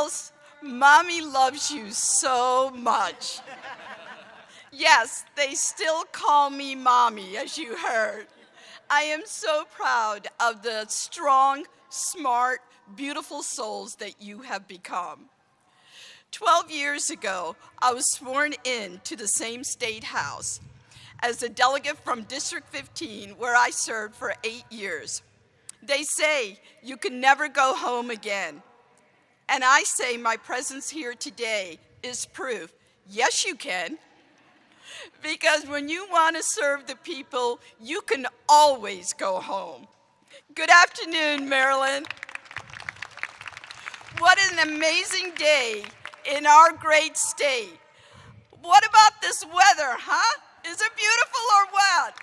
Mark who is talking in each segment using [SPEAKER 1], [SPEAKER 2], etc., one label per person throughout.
[SPEAKER 1] girls, Mommy loves you so much. Yes, they still call me Mommy, as you heard. I am so proud of the strong, smart, beautiful souls that you have become. 12 years ago, I was sworn in to the same state house as a delegate from District 15, where I served for 8 years. They say you can never go home again. And I say my presence here today is proof. Yes, you can. Because when you want to serve the people, you can always go home. Good afternoon, Maryland. What an amazing day in our great state. What about this weather, huh? Is it beautiful or what?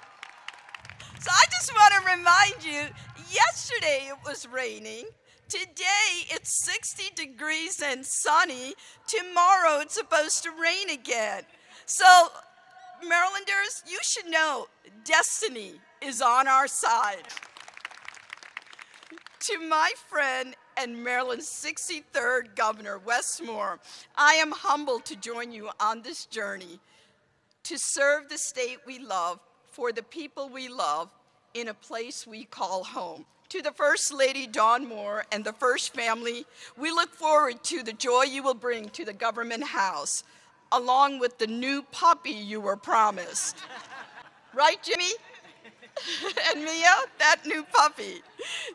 [SPEAKER 1] So I just want to remind you, yesterday it was raining. Today it's 60 degrees and sunny. Tomorrow it's supposed to rain again. So Marylanders, you should know destiny is on our side. To my friend and Maryland's 63rd Governor, Wes Moore, I am humbled to join you on this journey to serve the state we love for the people we love in a place we call home. To the First Lady, Dawn Moore, and the First Family, we look forward to the joy you will bring to the government house, along with the new puppy you were promised. Right, Jimmy? And Mia, that new puppy.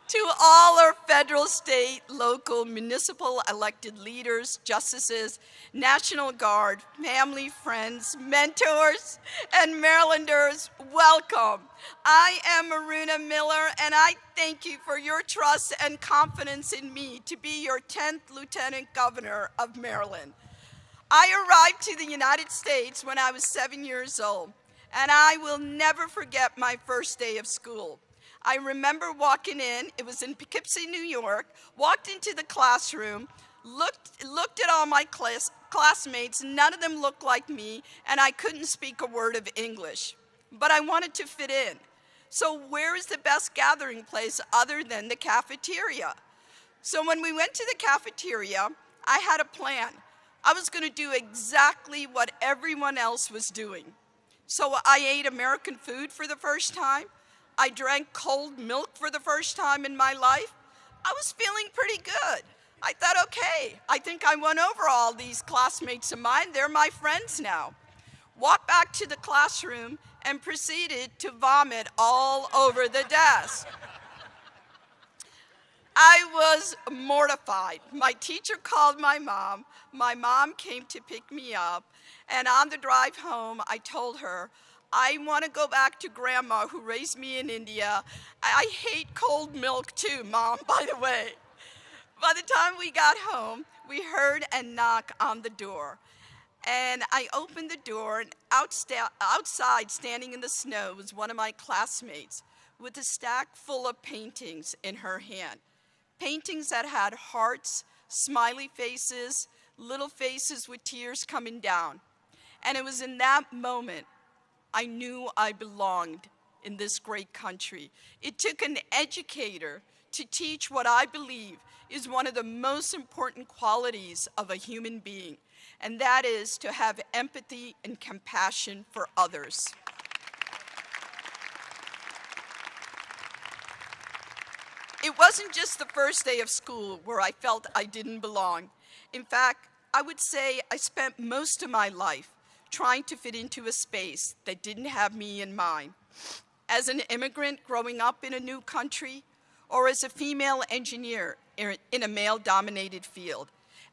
[SPEAKER 1] To all our federal, state, local, municipal elected leaders, justices, National Guard, family, friends, mentors, and Marylanders, welcome. I am Aruna Miller, and I thank you for your trust and confidence in me to be your 10th Lieutenant Governor of Maryland. I arrived to the United States when I was 7 years old. And I will never forget my first day of school. I remember walking in, it was in Poughkeepsie, New York, walked into the classroom, looked at all my classmates, none of them looked like me, and I couldn't speak a word of English. But I wanted to fit in. So where is the best gathering place other than the cafeteria? So when we went to the cafeteria, I had a plan. I was going to do exactly what everyone else was doing. So I ate American food for the first time. I drank cold milk for the first time in my life. I was feeling pretty good. I thought, okay, I think I won over all these classmates of mine. They're my friends now. Walked back to the classroom and proceeded to vomit all over the desk. I was mortified. My teacher called my mom. My mom came to pick me up. And on the drive home, I told her, I want to go back to Grandma who raised me in India. I hate cold milk too, Mom, by the way. By the time we got home, we heard a knock on the door. And I opened the door, and outside, standing in the snow, was one of my classmates with a stack full of paintings in her hand. Paintings that had hearts, smiley faces, little faces with tears coming down. And it was in that moment I knew I belonged in this great country. It took an educator to teach what I believe is one of the most important qualities of a human being, and that is to have empathy and compassion for others. It wasn't just the first day of school where I felt I didn't belong. In fact, I would say I spent most of my life trying to fit into a space that didn't have me in mind. As an immigrant growing up in a new country, or as a female engineer in a male-dominated field,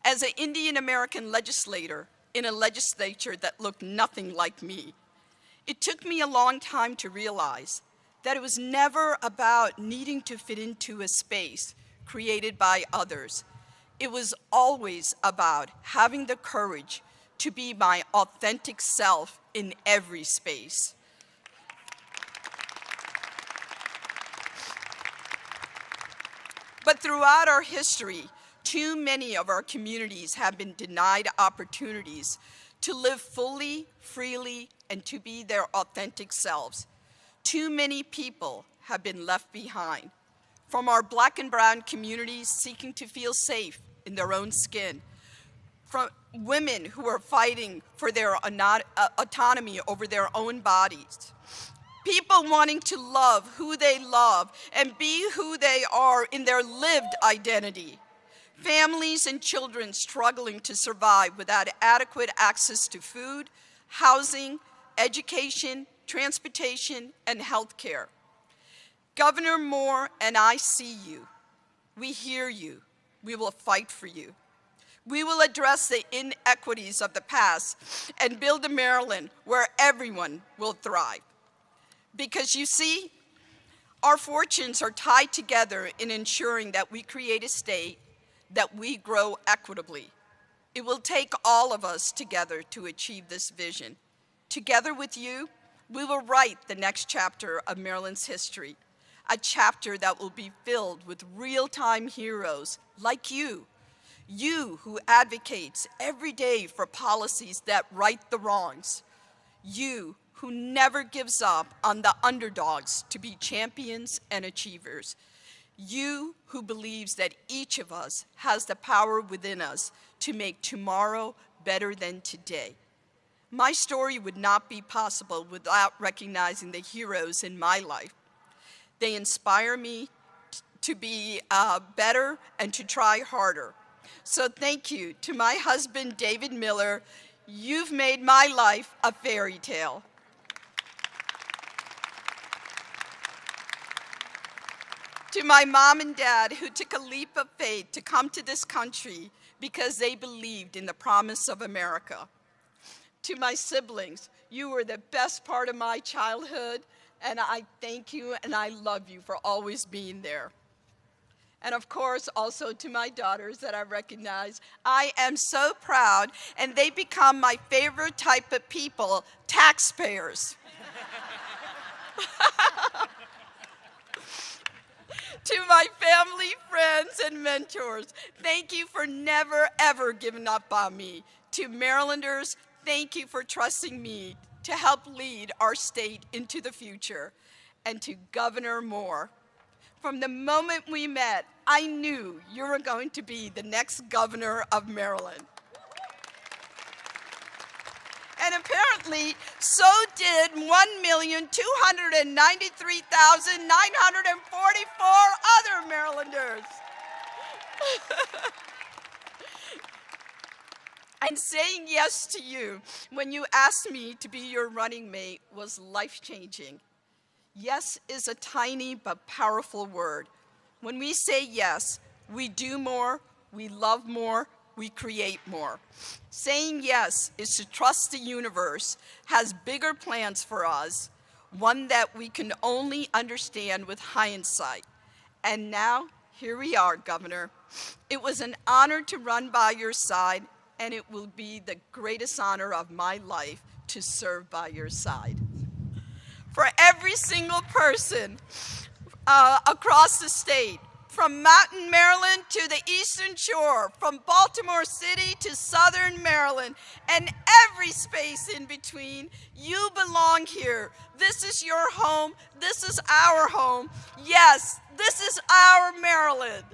[SPEAKER 1] as an Indian American legislator in a legislature that looked nothing like me. It took me a long time to realize that it was never about needing to fit into a space created by others. It was always about having the courage to be my authentic self in every space. But throughout our history, too many of our communities have been denied opportunities to live fully, freely, and to be their authentic selves. Too many people have been left behind. from our Black and brown communities seeking to feel safe in their own skin, from women who are fighting for their autonomy over their own bodies, people wanting to love who they love and be who they are in their lived identity, families and children struggling to survive without adequate access to food, housing, education, transportation, and health care. Governor Moore and I see you. We hear you. We will fight for you. We will address the inequities of the past and build a Maryland where everyone will thrive. Because you see, our fortunes are tied together in ensuring that we create a state that we grow equitably. It will take all of us together to achieve this vision. Together with you, we will write the next chapter of Maryland's history, a chapter that will be filled with real-time heroes like you who advocates every day for policies that right the wrongs, you who never gives up on the underdogs to be champions and achievers, you who believes that each of us has the power within us to make tomorrow better than today. My story would not be possible without recognizing the heroes in my life. They inspire me to be better and to try harder. So thank you to my husband, David Miller. You've made my life a fairy tale. To my mom and dad who took a leap of faith to come to this country because they believed in the promise of America. To my siblings, you were the best part of my childhood, and I thank you and I love you for always being there. And of course, also to my daughters that I recognize, I am so proud, and they become my favorite type of people, taxpayers. To my family, friends, and mentors, thank you for never, ever giving up on me. To Marylanders, thank you for trusting me to help lead our state into the future. And to Governor Moore, from the moment we met, I knew you were going to be the next governor of Maryland. And apparently, so did 1,293,944 other Marylanders. And saying yes to you when you asked me to be your running mate was life-changing. Yes is a tiny but powerful word. When we say yes, we do more, we love more, we create more. Saying yes is to trust the universe has bigger plans for us, one that we can only understand with hindsight. And now, here we are, Governor. It was an honor to run by your side, and it will be the greatest honor of my life to serve by your side. For every single person across the state, from Mountain, Maryland to the Eastern Shore, from Baltimore City to Southern Maryland, and every space in between, you belong here. This is your home. This is our home. Yes, this is our Maryland.